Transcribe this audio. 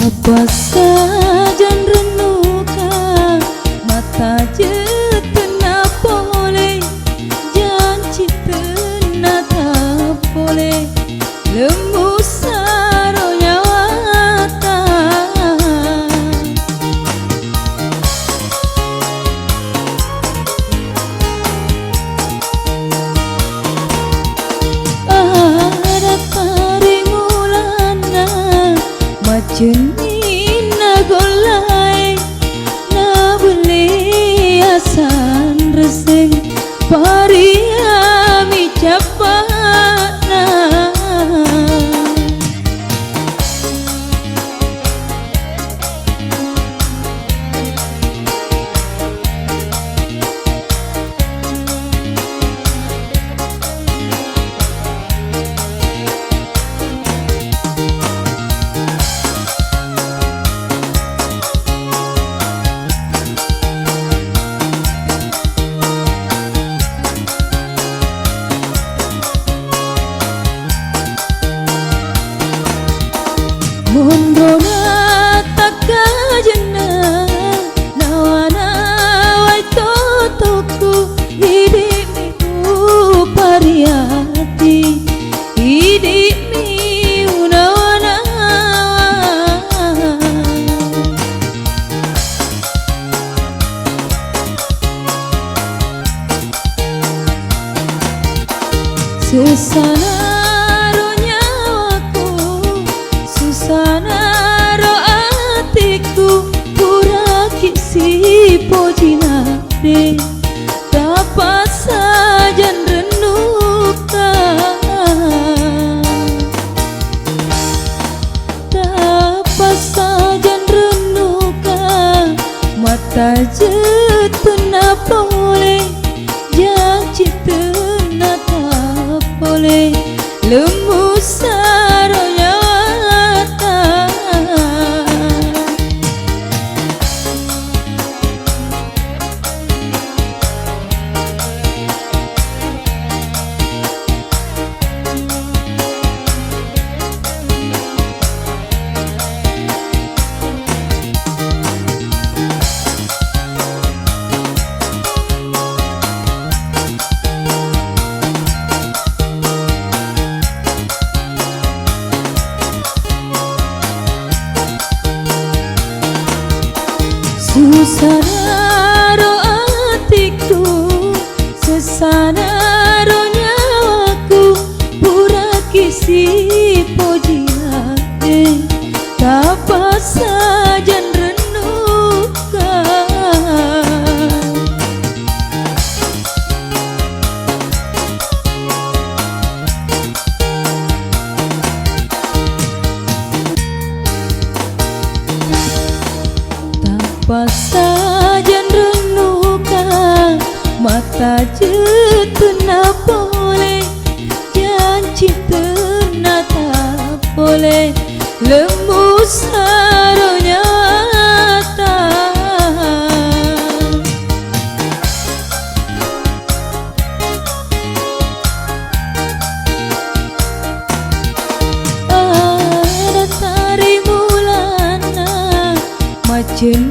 Apa saja renungkan mata jetena boleh janji tena tak boleh lemu saro nyawata ada tari mulana macen golai na beli asan reseng pariami capana Mondona takajana nawana wai totoku hidimiku pariati hidimi unawana sesana sanaro atiku pura kisi pojinade dapat saja renungkan dapat saja renungkan mata jetuna boleh janji tena tak boleh lemu saronya Susanaro atiku, sesanaro nyawaku, pura kisi pojiate, dapat saja renungkan. Dapat saja renungkan mata jetuna boleh janji tena tak boleh lemu saronya ada tari mulana macen